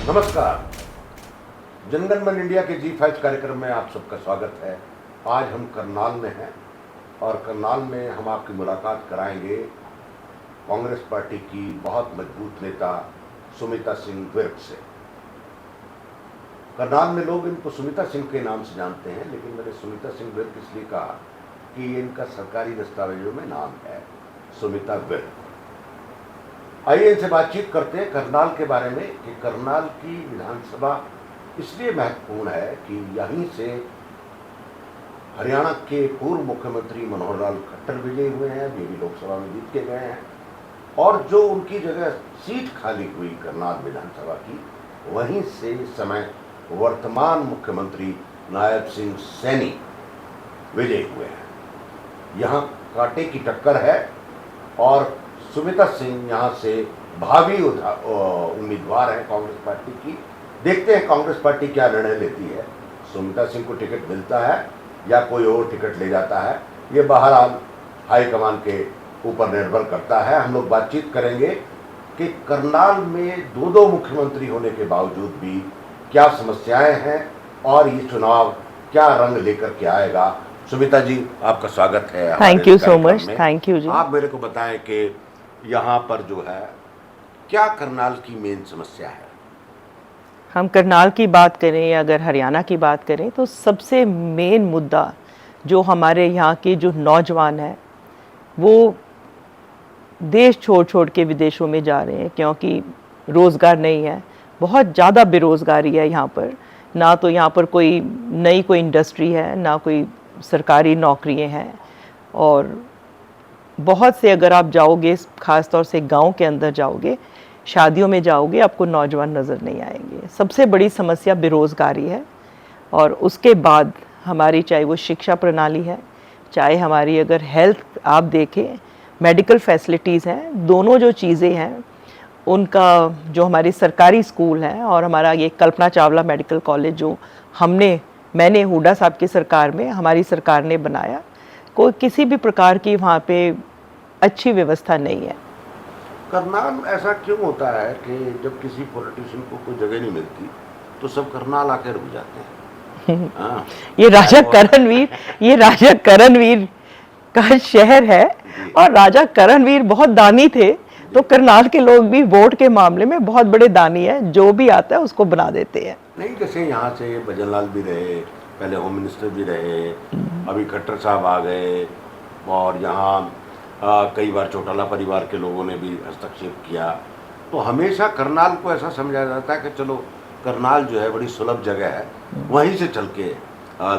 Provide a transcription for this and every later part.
नमस्कार। जनगण मन इंडिया के G5 कार्यक्रम में आप सबका स्वागत है। आज हम करनाल में हैं और करनाल में हम आपकी मुलाकात कराएंगे कांग्रेस पार्टी की बहुत मजबूत नेता सुमिता सिंह विर्क से। करनाल में लोग इनको सुमिता सिंह के नाम से जानते हैं, लेकिन मैंने सुमिता सिंह विर्क इसलिए कहा कि इनका सरकारी दस्तावेजों में नाम है सुमिता विर्क। आइए इनसे बातचीत करते हैं करनाल के बारे में कि करनाल की विधानसभा इसलिए महत्वपूर्ण है कि यहीं से हरियाणा के पूर्व मुख्यमंत्री मनोहर लाल खट्टर विजयी हुए हैं, वे भी लोकसभा में जीत के गए हैं, और जो उनकी जगह सीट खाली हुई करनाल विधानसभा की, वहीं से इस समय वर्तमान मुख्यमंत्री नायब सिंह सैनी विजयी हुए हैं। यहाँ कांटे की टक्कर है और सुमिता सिंह यहाँ से भावी उम्मीदवार है कांग्रेस पार्टी की। देखते हैं कांग्रेस पार्टी क्या निर्णय लेती है। सुमिता सिंह को टिकट मिलता है या कोई और टिकट ले जाता है, ये बहरहाल हाईकमान के ऊपर निर्भर करता है। हम लोग बातचीत करेंगे कि करनाल में दो मुख्यमंत्री होने के बावजूद भी क्या समस्याएं हैं और ये चुनाव क्या रंग लेकर के आएगा। सुमिता जी, आपका स्वागत है। Thank you so much. Thank you जी। आप मेरे को बताएं कि यहाँ पर जो है क्या करनाल की मेन समस्या है। हम करनाल की बात करें या अगर हरियाणा की बात करें तो सबसे मेन मुद्दा जो हमारे यहाँ के जो नौजवान हैं वो देश छोड़ छोड़ के विदेशों में जा रहे हैं क्योंकि रोज़गार नहीं है। बहुत ज़्यादा बेरोज़गारी है यहाँ पर। ना तो यहाँ पर कोई नई कोई इंडस्ट्री है, ना कोई सरकारी नौकरियाँ हैं, और बहुत से अगर आप जाओगे ख़ास तौर से गांव के अंदर जाओगे, शादियों में जाओगे, आपको नौजवान नज़र नहीं आएंगे। सबसे बड़ी समस्या बेरोज़गारी है। और उसके बाद हमारी चाहे वो शिक्षा प्रणाली है, चाहे हमारी अगर हेल्थ आप देखें, मेडिकल फैसिलिटीज़ हैं, दोनों जो चीज़ें हैं उनका जो हमारी सरकारी स्कूल हैं और हमारा ये कल्पना चावला मेडिकल कॉलेज जो मैंने हुड्डा साहब की सरकार में हमारी सरकार ने बनाया, कोई किसी भी प्रकार की वहाँ पे अच्छी व्यवस्था नहीं है। करनाल ऐसा क्यों होता है कि जब किसी पॉलिटिशियन को कोई जगह नहीं मिलती तो सब करनाल आके रुक जाते हैं। ये राजा करणवीर का शहर है और राजा करणवीर बहुत दानी थे, तो करनाल के लोग भी वोट के मामले में बहुत बड़े दानी है, जो भी आता है उसको बना देते हैं। नहीं, जैसे यहाँ से भजनलाल भी रहे, पहले होम मिनिस्टर भी रहे, अभी खट्टर साहब आ गए, और यहाँ कई बार चौटाला परिवार के लोगों ने भी हस्तक्षेप किया। तो हमेशा करनाल को ऐसा समझा जाता है कि चलो करनाल जो है बड़ी सुलभ जगह है, वहीं से चल के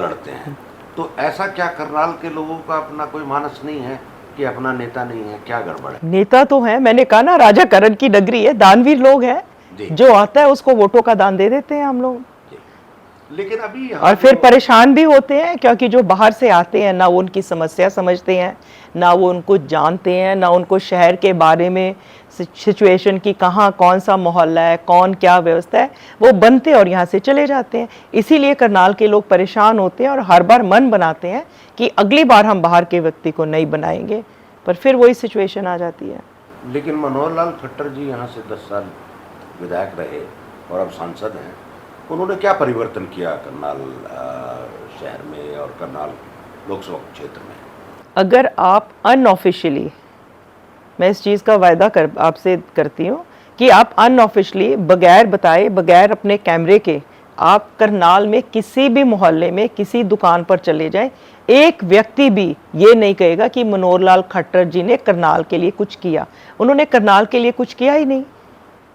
लड़ते हैं। तो ऐसा क्या करनाल के लोगों का अपना कोई मानस नहीं है कि अपना नेता नहीं है? क्या गड़बड़ है? नेता तो है, मैंने कहा ना राजा करण की नगरी है, दानवीर लोग हैं, जो आता है उसको वोटों का दान दे देते हैं हम लोग। लेकिन अभी और फिर परेशान भी होते हैं क्योंकि जो बाहर से आते हैं ना वो उनकी समस्या समझते हैं, ना वो उनको जानते हैं, ना उनको शहर के बारे में सिचुएशन की कहाँ कौन सा मोहल्ला है, कौन क्या व्यवस्था है, वो बनते और यहाँ से चले जाते हैं। इसीलिए करनाल के लोग परेशान होते हैं और हर बार मन बनाते हैं कि अगली बार हम बाहर के व्यक्ति को नहीं बनाएंगे, पर फिर वही सिचुएशन आ जाती है। लेकिन मनोहर लाल खट्टर जी यहाँ से 10 साल विधायक रहे और अब सांसद हैं। उन्होंने क्या परिवर्तन किया करनाल शहर में और करनाल लोकसभा क्षेत्र में? अगर आप अनऑफिशियली, मैं इस चीज़ का वायदा आपसे करती हूँ कि आप अनऑफिशियली बगैर बताए, बगैर अपने कैमरे के, आप करनाल में किसी भी मोहल्ले में किसी दुकान पर चले जाएं, एक व्यक्ति भी ये नहीं कहेगा कि मनोहर लाल खट्टर जी ने करनाल के लिए कुछ किया। उन्होंने करनाल के लिए कुछ किया ही नहीं।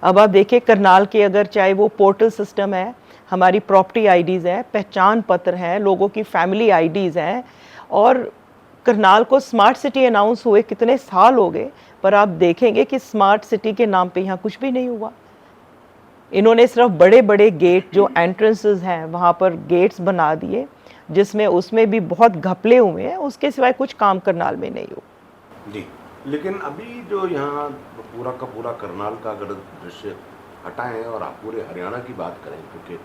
अब आप देखिए करनाल के अगर चाहे वो पोर्टल सिस्टम है, हमारी प्रॉपर्टी आईडीज़ हैं, पहचान पत्र हैं, लोगों की फैमिली आईडीज़ हैं, और करनाल को स्मार्ट सिटी अनाउंस हुए कितने साल हो गए, पर आप देखेंगे कि स्मार्ट सिटी के नाम पे यहाँ कुछ भी नहीं हुआ। इन्होंने सिर्फ बड़े बड़े गेट जो एंट्रेंसेस हैं वहाँ पर गेट्स बना दिए, जिसमें उसमें भी बहुत घपले हुए हैं, उसके सिवाय कुछ काम करनाल में नहीं हो जी। लेकिन अभी जो यहाँ पूरा का पूरा करनाल का अगर दृश्य हटाएं और आप पूरे हरियाणा की बात करें, क्योंकि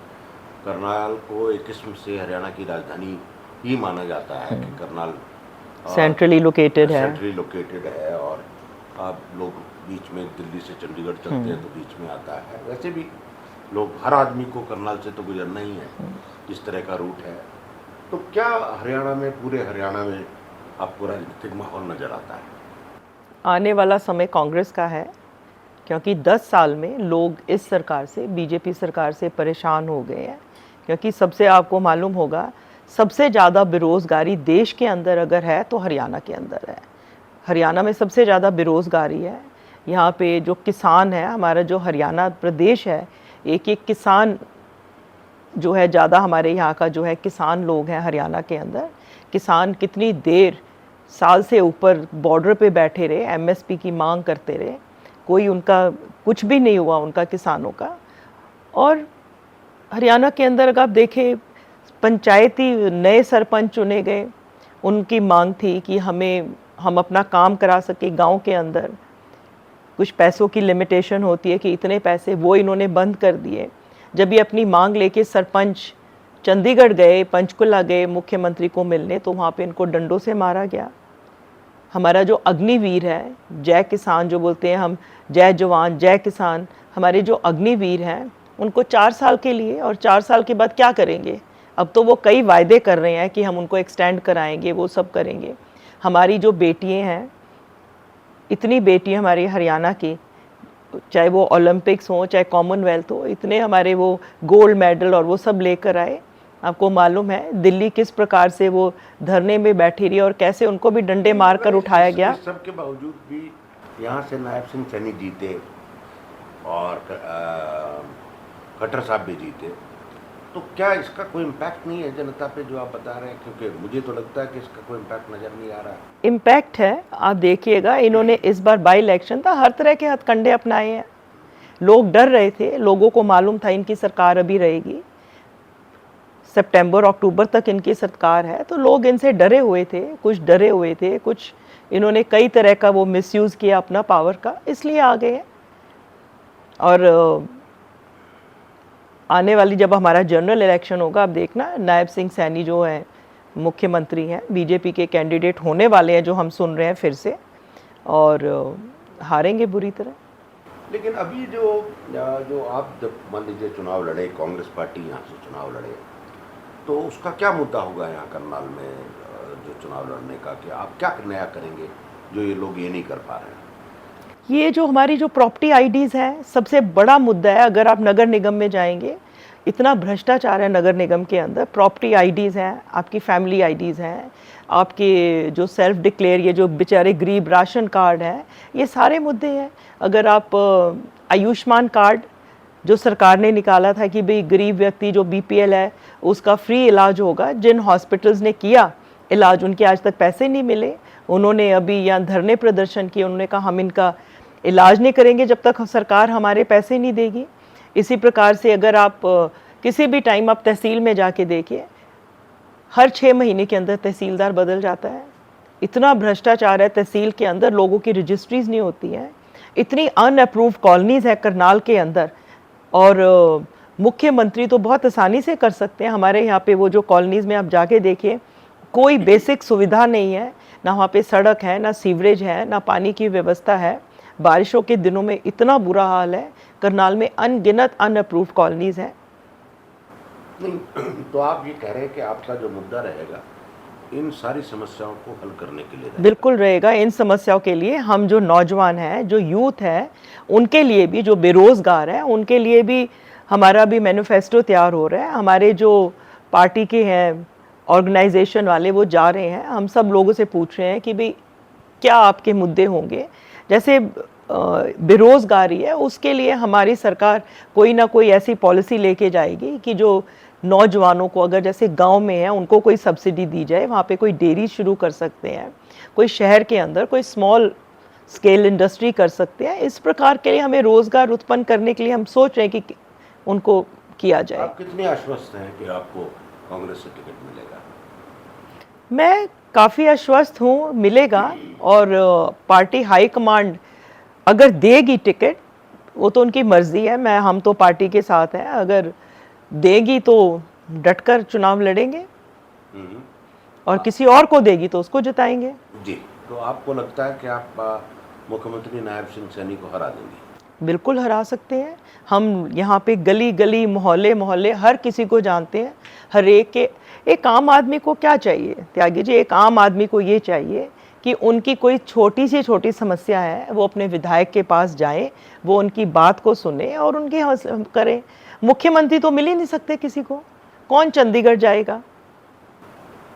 करनाल को एक किस्म से हरियाणा की राजधानी ही माना जाता है कि करनाल सेंट्रली लोकेटेड है और आप लोग बीच में दिल्ली से चंडीगढ़ चलते हैं तो बीच में आता है। वैसे भी लोग, हर आदमी को करनाल से तो गुजरना ही है, इस तरह का रूट है। तो क्या हरियाणा में, पूरे हरियाणा में आपको राजनीतिक माहौल नजर आता है? आने वाला समय कांग्रेस का है, क्योंकि 10 साल में लोग इस सरकार से, बीजेपी सरकार से परेशान हो गए हैं। क्योंकि सबसे, आपको मालूम होगा, सबसे ज़्यादा बेरोज़गारी देश के अंदर अगर है तो हरियाणा के अंदर है। हरियाणा में सबसे ज़्यादा बेरोज़गारी है। यहाँ पे जो किसान है, हमारा जो हरियाणा प्रदेश है, एक एक किसान जो है, ज़्यादा हमारे यहाँ का जो है किसान लोग हैं हरियाणा के अंदर। किसान कितनी देर, साल से ऊपर बॉर्डर पे बैठे रहे, एमएसपी की मांग करते रहे, कोई उनका कुछ भी नहीं हुआ उनका, किसानों का। और हरियाणा के अंदर अगर आप देखें, पंचायती नए सरपंच चुने गए, उनकी मांग थी कि हम अपना काम करा सके गांव के अंदर। कुछ पैसों की लिमिटेशन होती है कि इतने पैसे, वो इन्होंने बंद कर दिए। जब ये अपनी मांग लेके सरपंच चंडीगढ़ गए, पंचकुला गए मुख्यमंत्री को मिलने, तो वहाँ पे इनको डंडों से मारा गया। हमारा जो अग्निवीर है, जय किसान जो बोलते हैं हम, जय जवान जय किसान, हमारे जो अग्निवीर हैं, उनको 4 साल के लिए, और 4 साल के बाद क्या करेंगे? अब तो वो कई वायदे कर रहे हैं कि हम उनको एक्सटेंड कराएंगे, वो सब करेंगे। हमारी जो बेटियाँ हैं, इतनी बेटियाँ हमारी हरियाणा की, चाहे वो ओलंपिक्स हो, चाहे कॉमनवेल्थ हो, इतने हमारे वो गोल्ड मेडल और वो सब लेकर आए। आपको मालूम है दिल्ली किस प्रकार से वो धरने में बैठी रही और कैसे उनको भी डंडे मारकर उठाया गया। इस सब के बावजूद भी यहाँ से नायब सिंह सैनी जीते और खट्टर साहब भी जीते, तो क्या इसका कोई इम्पैक्ट नहीं है जनता पे जो आप बता रहे हैं? क्योंकि मुझे तो लगता है कि इसका कोई इम्पैक्ट नज़र नहीं आ रहा है। इम्पैक्ट है, आप देखिएगा, इन्होंने इस बार बाई इलेक्शन था, हर तरह के हथकंडे अपनाए हैं। लोग डर रहे थे, लोगों को मालूम था इनकी सरकार अभी रहेगी, सितंबर अक्टूबर तक इनकी सरकार है, तो लोग इनसे डरे हुए थे, कुछ डरे हुए थे, कुछ इन्होंने कई तरह का वो मिसयूज़ किया अपना पावर का, इसलिए आ गए। और आने वाली जब हमारा जनरल इलेक्शन होगा, आप देखना, नायब सिंह सैनी जो है मुख्यमंत्री हैं, बीजेपी के कैंडिडेट होने वाले हैं, जो हम सुन रहे हैं फिर से, और हारेंगे बुरी तरह। लेकिन अभी जो आप जब मान लीजिए चुनाव लड़े, कांग्रेस पार्टी यहाँ से चुनाव लड़े, तो उसका क्या मुद्दा होगा यहाँ करनाल में जो चुनाव लड़ने का, कि आप क्या नया करेंगे जो ये लोग ये नहीं कर पा रहे हैं? ये जो हमारी जो प्रॉपर्टी आईडीज़ हैं, सबसे बड़ा मुद्दा है। अगर आप नगर निगम में जाएंगे, इतना भ्रष्टाचार है नगर निगम के अंदर। प्रॉपर्टी आईडीज़ हैं, आपकी फैमिली आईडीज़ हैं, आपके जो सेल्फ डिक्लेयर, ये जो बेचारे गरीब राशन कार्ड हैं, ये सारे मुद्दे हैं। अगर आप आयुष्मान कार्ड जो सरकार ने निकाला था कि भाई गरीब व्यक्ति जो बीपीएल है उसका फ्री इलाज होगा, जिन हॉस्पिटल्स ने किया इलाज, उनके आज तक पैसे नहीं मिले। उन्होंने अभी यहाँ धरने प्रदर्शन किए, उन्होंने कहा हम इनका इलाज नहीं करेंगे जब तक सरकार हमारे पैसे नहीं देगी। इसी प्रकार से अगर आप किसी भी टाइम आप तहसील में जाके देखिए, हर 6 महीने के अंदर तहसीलदार बदल जाता है। इतना भ्रष्टाचार है तहसील के अंदर, लोगों की रजिस्ट्रीज नहीं होती हैं, इतनी अनअप्रूव्ड कॉलोनीज है करनाल के अंदर। और मुख्यमंत्री तो बहुत आसानी से कर सकते हैं। हमारे यहाँ पे वो जो कॉलोनीज में आप जाके देखिए, कोई बेसिक सुविधा नहीं है, ना वहाँ पे सड़क है, ना सीवरेज है, ना पानी की व्यवस्था है। बारिशों के दिनों में इतना बुरा हाल है करनाल में, अनगिनत अनअप्रूव्ड कॉलोनीज हैं। नहीं, तो आप ये कह रहे हैं कि आपका जो मुद्दा रहेगा इन सारी समस्याओं को हल करने के लिए रहेगा? बिल्कुल रहेगा। इन समस्याओं के लिए हम जो नौजवान हैं, जो यूथ है, उनके लिए भी, जो बेरोज़गार हैं, उनके लिए भी हमारा भी मैनिफेस्टो तैयार हो रहा है। हमारे जो पार्टी के हैं ऑर्गेनाइजेशन वाले, वो जा रहे हैं, हम सब लोगों से पूछ रहे हैं कि भाई क्या आपके मुद्दे होंगे। जैसे बेरोज़गारी है, उसके लिए हमारी सरकार कोई ना कोई ऐसी पॉलिसी लेके जाएगी कि जो नौजवानों को, अगर जैसे गांव में है, उनको कोई सब्सिडी दी जाए, वहाँ पे कोई डेयरी शुरू कर सकते हैं, कोई शहर के अंदर कोई स्मॉल स्केल इंडस्ट्री कर सकते हैं। इस प्रकार के लिए हमें रोज़गार उत्पन्न करने के लिए हम सोच रहे हैं कि उनको किया जाए। आप कितने आश्वस्त हैं कि आपको कांग्रेस से टिकट मिलेगा? मैं काफ़ी आश्वस्त हूँ, मिलेगा। और पार्टी हाईकमांड अगर देगी टिकट, वो तो उनकी मर्जी है, हम तो पार्टी के साथ हैं। अगर देगी तो डटकर चुनाव लड़ेंगे, और किसी और को देगी तो उसको जिताएंगे। जी, तो आपको लगता है कि आप मुख्यमंत्री नायब सिंह सैनी को हरा देंगे? बिल्कुल हरा सकते हैं। हम यहाँ पे गली गली मोहल्ले मोहल्ले हर किसी को जानते हैं। हर एक के, एक आम आदमी को क्या चाहिए त्यागी जी, एक आम आदमी को ये चाहिए कि उनकी कोई छोटी सी छोटी समस्या है वो अपने विधायक के पास जाए, वो उनकी बात को सुने और उनकी करें। मुख्यमंत्री तो मिल ही नहीं सकते किसी को, कौन चंडीगढ़ जाएगा?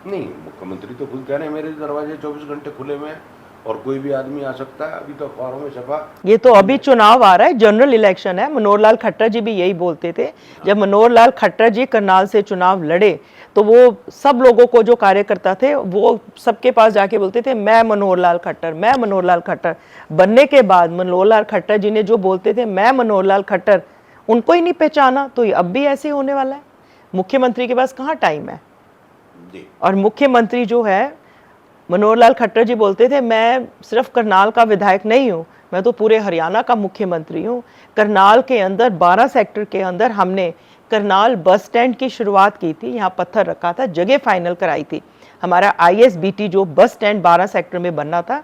नहीं, मुख्यमंत्री तो खुद कह रहे हैं मेरे दरवाजे 24 घंटे खुले हुए हैं और कोई भी आदमी आ सकता है। अभी तो अखबारों में छपा, ये तो अभी चुनाव आ रहा है, जनरल इलेक्शन है। मनोहर लाल खट्टर जी भी यही बोलते थे। जब मनोहर लाल खट्टर जी करनाल से चुनाव लड़े तो वो सब लोगों को, जो कार्यकर्ता थे, वो सबके पास जाके बोलते थे मैं मनोहर लाल खट्टर, मैं मनोहर लाल खट्टर। बनने के बाद मनोहर लाल खट्टर जी ने जो बोलते थे मैं मनोहर लाल खट्टर, उनको ही नहीं पहचाना। तो अब भी ऐसे ही होने वाला है। मुख्यमंत्री के पास कहाँ टाइम है? और मुख्यमंत्री जो है, मनोहर लाल खट्टर जी बोलते थे मैं सिर्फ करनाल का विधायक नहीं हूँ, मैं तो पूरे हरियाणा का मुख्यमंत्री हूँ। करनाल के अंदर 12 सेक्टर के अंदर हमने करनाल बस स्टैंड की शुरुआत की थी, यहाँ पत्थर रखा था, जगह फाइनल कराई थी। हमारा ISBT जो बस स्टैंड 12 सेक्टर में बनना था,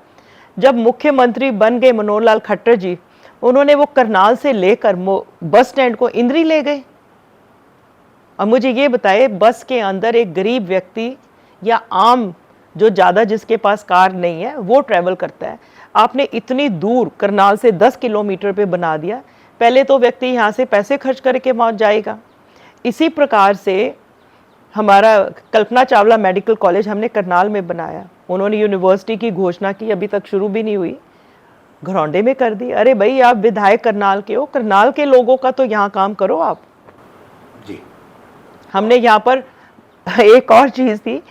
जब मुख्यमंत्री बन गए मनोहर लाल खट्टर जी, उन्होंने वो करनाल से लेकर बस स्टैंड को इंद्री ले गए। अब मुझे ये बताए, बस के अंदर एक गरीब व्यक्ति या आम जो ज़्यादा जिसके पास कार नहीं है वो ट्रैवल करता है, आपने इतनी दूर करनाल से 10 किलोमीटर पे बना दिया। पहले तो व्यक्ति यहाँ से पैसे खर्च करके पहुँच जाएगा। इसी प्रकार से हमारा कल्पना चावला मेडिकल कॉलेज हमने करनाल में बनाया, उन्होंने यूनिवर्सिटी की घोषणा की, अभी तक शुरू भी नहीं हुई, घरौंडे में कर दी। अरे भाई, आप विधायक करनाल के हो, करनाल के लोगों का तो यहाँ काम करो आप जी। हमने यहाँ पर एक और चीज़ थी,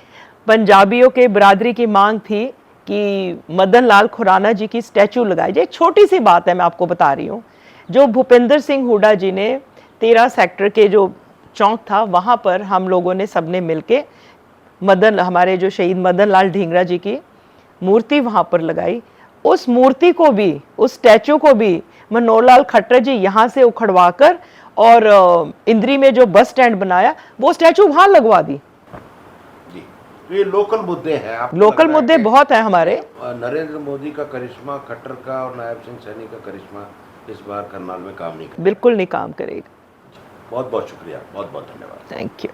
पंजाबियों के बिरादरी की मांग थी कि मदन लाल खुराना जी की स्टैचू लगाई जाए। छोटी सी बात है, मैं आपको बता रही हूँ। जो भूपेंद्र सिंह हुड्डा जी ने 13 सेक्टर के जो चौक था वहाँ पर हम लोगों ने सबने मिलके हमारे जो शहीद मदन लाल ढींगरा जी की मूर्ति वहाँ पर लगाई। उस मूर्ति को भी, उस स्टैचू को भी मनोहर लाल खट्टर जी यहाँ से उखड़वा कर और इंद्री में जो बस स्टैंड बनाया वो स्टैचू वहाँ लगवा दी। जी, ये लोकल मुद्दे हैं। लोकल मुद्दे बहुत हैं हमारे। नरेंद्र मोदी का करिश्मा, खट्टर का और नायब सिंह सैनी का करिश्मा इस बार करनाल में काम नहीं करेगा, बिल्कुल नहीं काम करेगा। बहुत बहुत शुक्रिया, बहुत बहुत धन्यवाद। Thank you.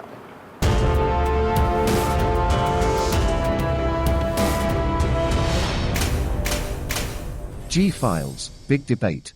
G Files, Big Debate.